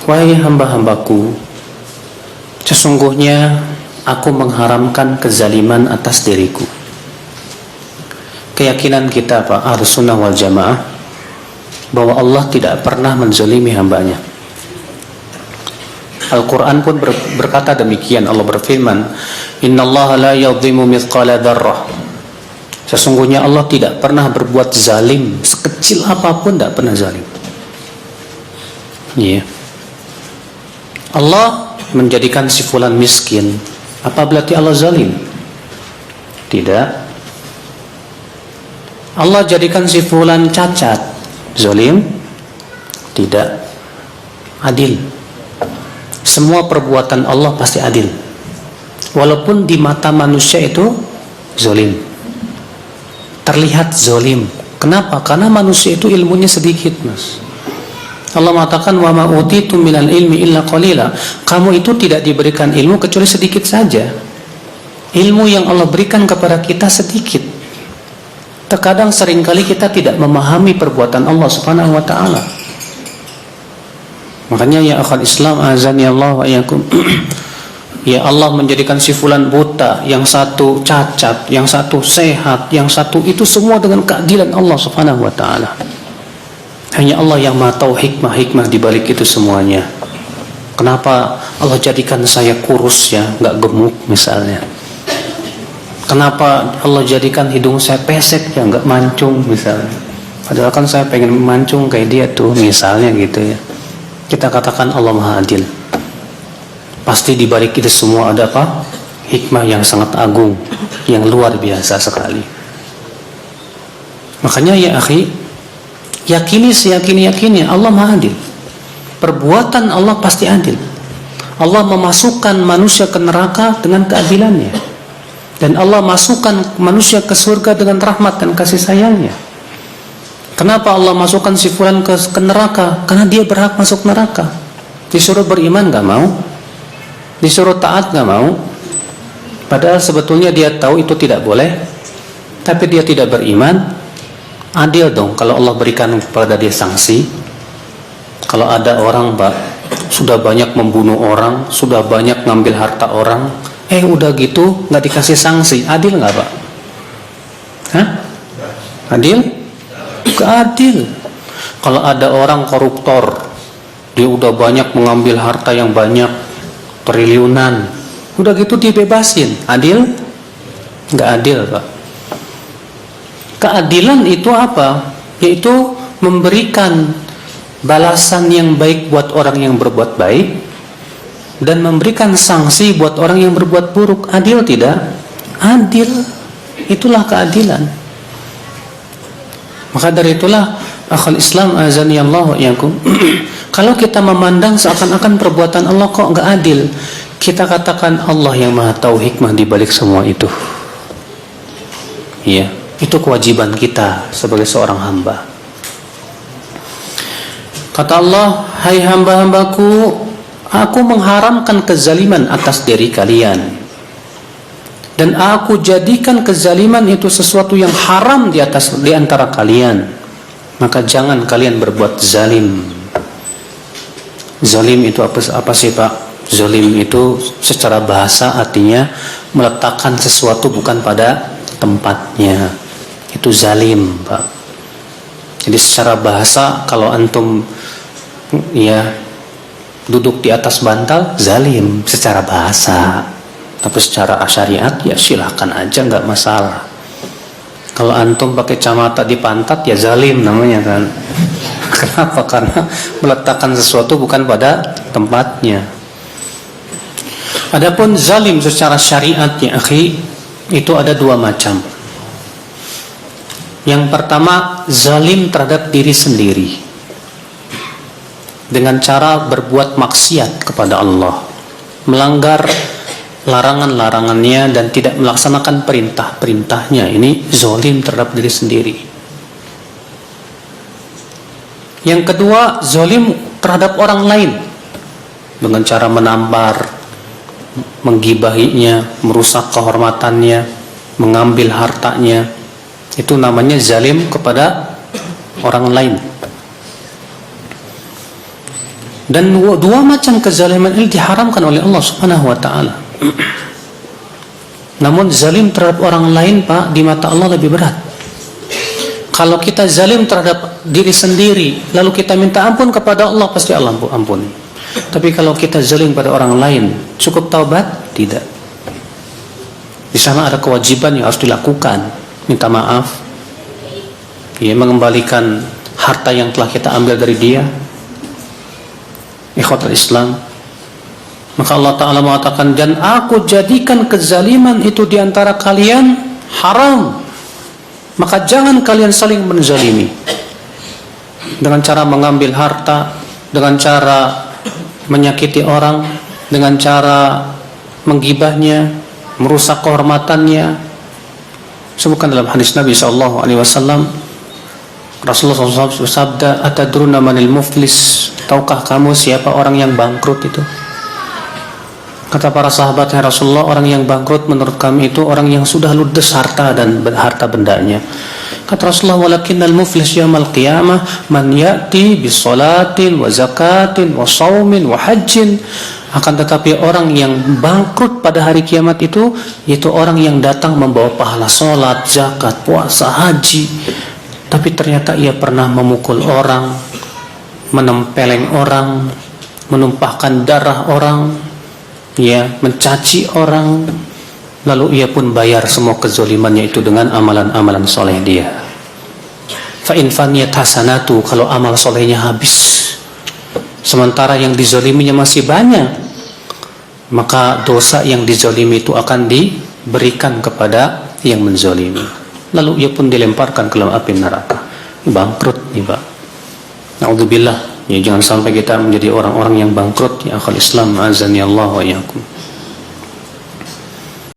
Wahai hamba-hambaku, sesungguhnya aku mengharamkan kezaliman atas diriku. Keyakinan kita Pak Ahlussunnah wal Jamaah bahwa Allah tidak pernah menzalimi hambanya. Al-Quran pun berkata demikian. Allah berfirman, Innallaha la yadhimu mithqala dzarrah. Sesungguhnya Allah tidak pernah berbuat zalim, sekecil apapun tidak pernah zalim. Ya. Allah menjadikan si fulan miskin, apa berarti Allah zalim? Tidak. Allah jadikan si fulan cacat, zalim? Tidak. Adil. Semua perbuatan Allah pasti adil. Walaupun di mata manusia itu zalim, terlihat zalim. Kenapa? Karena manusia itu ilmunya sedikit, Mas. Allah mengatakan wa ma utitum minal ilmi illa qalila. Kamu itu tidak diberikan ilmu kecuali sedikit saja. Ilmu yang Allah berikan kepada kita sedikit. Terkadang seringkali kita tidak memahami perbuatan Allah Subhanahu wa taala. Makanya ya akhal Islam azani Allah wa iyyakum. Ya Allah menjadikan si fulan buta, yang satu cacat, yang satu sehat, yang satu itu semua dengan keadilan Allah Subhanahu wa taala. Hanya Allah yang Maha tahu hikmah-hikmah di balik itu semuanya. Kenapa Allah jadikan saya kurus ya, enggak gemuk misalnya? Kenapa Allah jadikan hidung saya pesek ya, enggak mancung misalnya? Padahal kan saya pengen mancung kayak dia tuh misalnya gitu ya. Kita katakan Allah Maha Adil. Pasti di balik itu semua ada apa? Hikmah yang sangat agung, yang luar biasa sekali. Makanya ya akhi, yakini Allah Maha Adil. Perbuatan Allah pasti adil. Allah memasukkan manusia ke neraka dengan keadilannya, dan Allah masukkan manusia ke surga dengan rahmat dan kasih sayangnya. Kenapa Allah masukkan si fulan ke neraka? Karena dia berhak masuk neraka. Disuruh beriman gak mau, disuruh taat gak mau. Padahal sebetulnya dia tahu itu tidak boleh, tapi dia tidak beriman. Adil dong kalau Allah berikan kepada dia sanksi. Kalau ada orang sudah banyak membunuh orang, sudah banyak ngambil harta orang, udah gitu nggak dikasih sanksi, adil nggak Pak? Hah? Adil? Gak adil. Kalau ada orang koruptor, dia udah banyak mengambil harta yang banyak, triliunan, udah gitu dibebasin, adil? Nggak adil Pak. Keadilan itu apa? Yaitu memberikan balasan yang baik buat orang yang berbuat baik, dan memberikan sanksi buat orang yang berbuat buruk. Adil tidak? Adil. Itulah keadilan. Maka dari itulah akhal Islam azani Allah wa iyyakum. Kalau kita memandang seakan-akan perbuatan Allah kok enggak adil, kita katakan Allah yang Maha tahu hikmah di balik semua itu. Iya, itu kewajiban kita sebagai seorang hamba. Kata Allah, hai hamba-hambaku, aku mengharamkan kezaliman atas diri kalian, dan aku jadikan kezaliman itu sesuatu yang haram di antara kalian. Maka jangan kalian berbuat zalim. Zalim itu apa sih Pak? Zalim itu secara bahasa artinya meletakkan sesuatu bukan pada tempatnya. Itu zalim Pak. Jadi secara bahasa kalau antum ya duduk di atas bantal, zalim secara bahasa. Tapi secara syariat ya silahkan aja, nggak masalah. Kalau antum pakai kacamata di pantat ya zalim namanya kan. Kenapa? Karena meletakkan sesuatu bukan pada tempatnya. Adapun zalim secara syariat ya akhi, itu ada dua macam. Yang pertama, zalim terhadap diri sendiri dengan cara berbuat maksiat kepada Allah, melanggar larangan-larangannya dan tidak melaksanakan perintah-perintahnya. Ini zalim terhadap diri sendiri. Yang kedua, zalim terhadap orang lain dengan cara menampar, menggibahinya, merusak kehormatannya, mengambil hartanya. Itu namanya zalim kepada orang lain. Dan dua macam kezaliman ini diharamkan oleh Allah Subhanahu wa taala. Namun zalim terhadap orang lain, Pak, di mata Allah lebih berat. Kalau kita zalim terhadap diri sendiri, lalu kita minta ampun kepada Allah, pasti Allah ampuni. Tapi kalau kita zalim pada orang lain, cukup taubat? Tidak. Di sana ada kewajiban yang harus dilakukan. Minta maaf, ya, mengembalikan harta yang telah kita ambil dari dia. Ikhwatul Islam, maka Allah Ta'ala mengatakan, dan aku jadikan kezaliman itu diantara kalian haram, maka jangan kalian saling menzalimi dengan cara mengambil harta, dengan cara menyakiti orang, dengan cara menggibahnya, merusak kehormatannya. Sebutkan dalam hadis Nabi SAW, Rasulullah SAW bersabda, atadruna manil muflis, tahukah kamu siapa orang yang bangkrut itu? Kata para sahabatnya, Rasulullah, orang yang bangkrut menurut kami itu orang yang sudah ludes harta dan harta bendanya. Kata Rasulullah, walakinnal muflis yaumil qiyamah man ya'ti bisolatin wa zakatin wa saumin wa hajjin. Akan tetapi orang yang bangkrut pada hari kiamat itu, yaitu orang yang datang membawa pahala solat, zakat, puasa, haji, tapi ternyata ia pernah memukul orang, menempeleng orang, menumpahkan darah orang, ya, mencaci orang, lalu ia pun bayar semua kezalimannya itu dengan amalan-amalan soleh dia. Fa in faniyat hasanatu, kalau amal solehnya habis, sementara yang dizaliminya masih banyak, maka dosa yang dizalimi itu akan diberikan kepada yang menzalimi. Lalu ia pun dilemparkan ke dalam api neraka. Bangkrut nih, Pak. Na'udzubillah. Ya, jangan sampai kita menjadi orang-orang yang bangkrut, ya akhal Islam, azani Allah wa iyyakum.